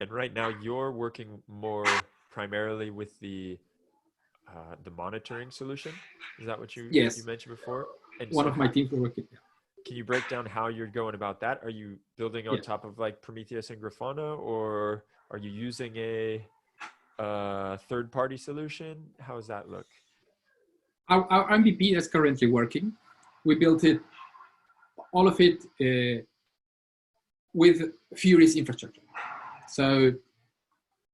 And right now you're working more primarily with the monitoring solution. Is that what you Yes, mentioned before? And one so of my how, teams were working. can you break down how you're going about that? Are you building on Yeah, top of like Prometheus and Grafana, or are you using a third-party solution? How does that look? our MVP that's currently working, we built it, all of it with Fury's infrastructure. So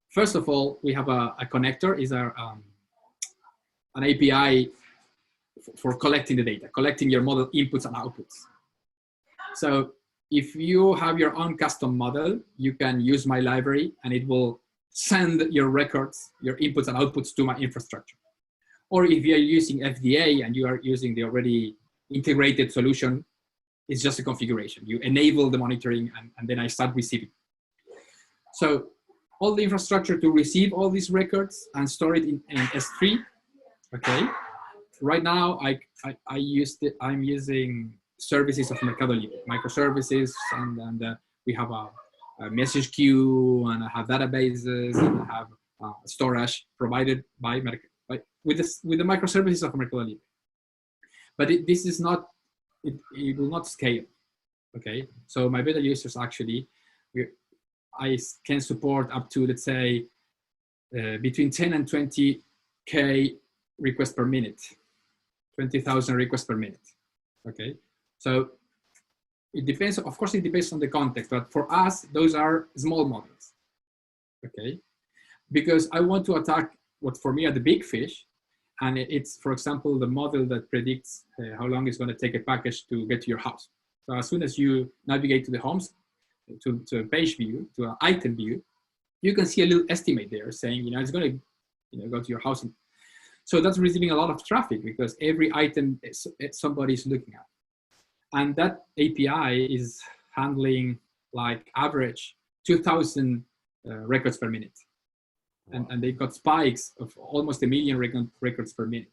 first of all, we have a connector, is our an API for collecting the data, collecting your model inputs and outputs. So if you have your own custom model, you can use my library and it will send your records, your inputs and outputs to my infrastructure. Or if you are using FDA and you are using the already integrated solution, it's just a configuration. You enable the monitoring and then I start receiving. So all the infrastructure to receive all these records and store it in S3, okay? Right now, I'm using services of Mercado Libre, microservices, and we have a message queue, and I have databases, and I have storage provided by with the microservices of Mercado Libre. But this is not, it will not scale, okay? So my beta users actually, I can support up to, let's say, between 10 and 20K requests per minute. 20,000 requests per minute, okay? So it depends, of course it depends on the context, but for us, those are small models, okay? Because I want to attack what for me are the big fish, and it's, for example, the model that predicts how long it's gonna take a package to get to your house. So as soon as you navigate to the homes, to a page view, to an item view, you can see a little estimate there saying, it's gonna go to your house. So that's receiving a lot of traffic because every item somebody is looking at. And that API is handling like average 2,000 records per minute. Wow. And they've got spikes of almost 1 million records per minute.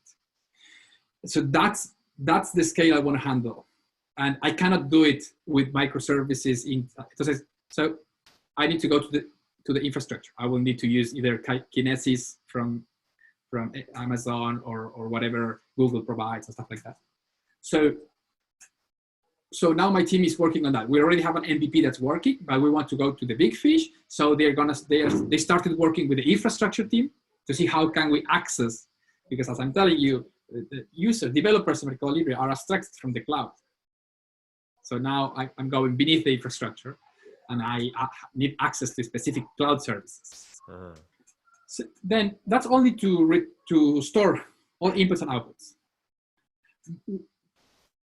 So that's the scale I want to handle. And I cannot do it with microservices. So I need to go to the infrastructure. I will need to use either Kinesis from Amazon or whatever Google provides and stuff like that. So now my team is working on that. We already have an MVP that's working, but we want to go to the big fish. So they started working with the infrastructure team to see how can we access, because as I'm telling you, the developers of Mercado Libre are abstracted from the cloud. So now I'm going beneath the infrastructure and I need access to specific cloud services. So then that's only to store all inputs and outputs.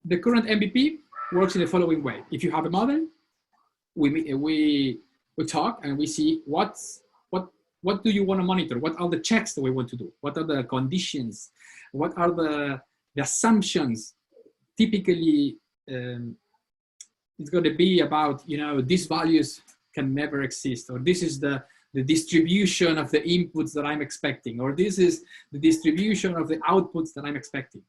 The current MVP works in the following way. If you have a model, we talk and we see what do you want to monitor? What are the checks that we want to do? What are the conditions? What are the assumptions? Typically, it's going to be about, these values can never exist, or this is the distribution of the inputs that I'm expecting, or this is the distribution of the outputs that I'm expecting.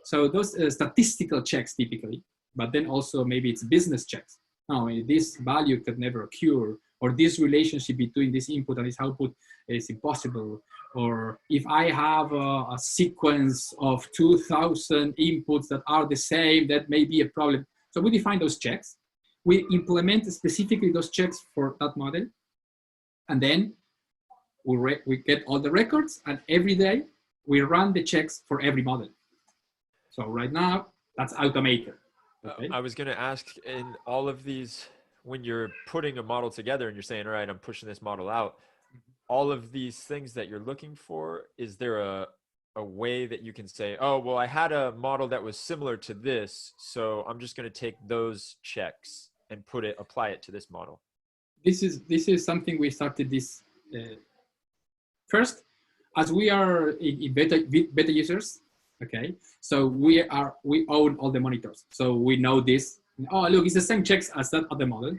So those statistical checks typically, but then also maybe it's business checks. No, this value could never occur, or this relationship between this input and this output is impossible. Or if I have a sequence of 2,000 inputs that are the same, that may be a problem. So we define those checks. We implement specifically those checks for that model. And then we get all the records, and every day we run the checks for every model. So right now, that's automated. Okay? I was going to ask, in all of these, when you're putting a model together and you're saying, all right, I'm pushing this model out, all of these things that you're looking for, is there a way that you can say, oh, well, I had a model that was similar to this, so I'm just going to take those checks and apply it to this model? This is something we started this first, as we are in beta users. Okay, so we own all the monitors, so we know this. Oh, look, it's the same checks as that other model.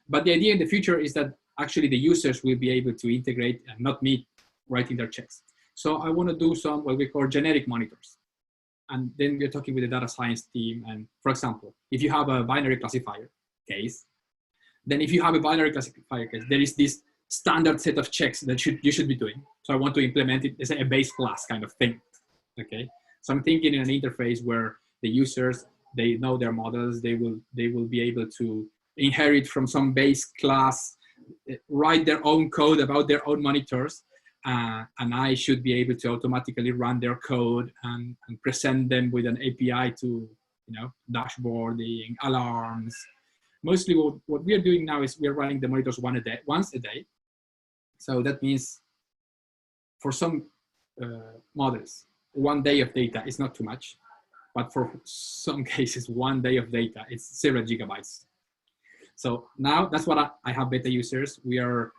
But the idea in the future is that actually the users will be able to integrate, and not me writing their checks. So I want to do some what we call generic monitors, and then we're talking with the data science team. And for example, if you have a binary classifier case, then if you have a binary classifier case, there is this standard set of checks that you should be doing. So I want to implement it as a base class kind of thing. Okay. So I'm thinking in an interface where the users, they know their models, they will be able to inherit from some base class, write their own code about their own monitors, and I should be able to automatically run their code and present them with an API to, dashboarding, alarms. Mostly what we are doing now is we are running the monitors once a day. So that means for some models, 1 day of data is not too much, but for some cases, 1 day of data, it's 0 gigabytes. So now that's what I have beta users. We are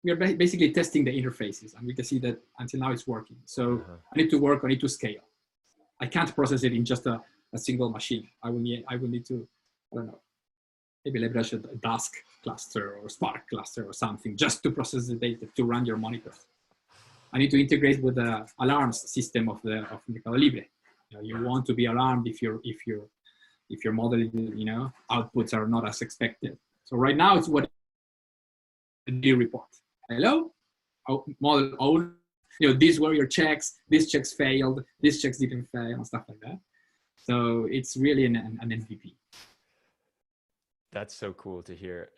basically testing the interfaces, and we can see that until now it's working. So I need to scale. I can't process it in just a single machine. I will need to, I don't know, maybe leverage a Dask cluster or Spark cluster or something just to process the data to run your monitors. I need to integrate with the alarms system of Mercado Libre. You want to be alarmed if your model, outputs are not as expected. So right now it's what the report. Hello, model owner. These were your checks. These checks failed. These checks didn't fail, and stuff like that. So it's really an MVP. That's so cool to hear.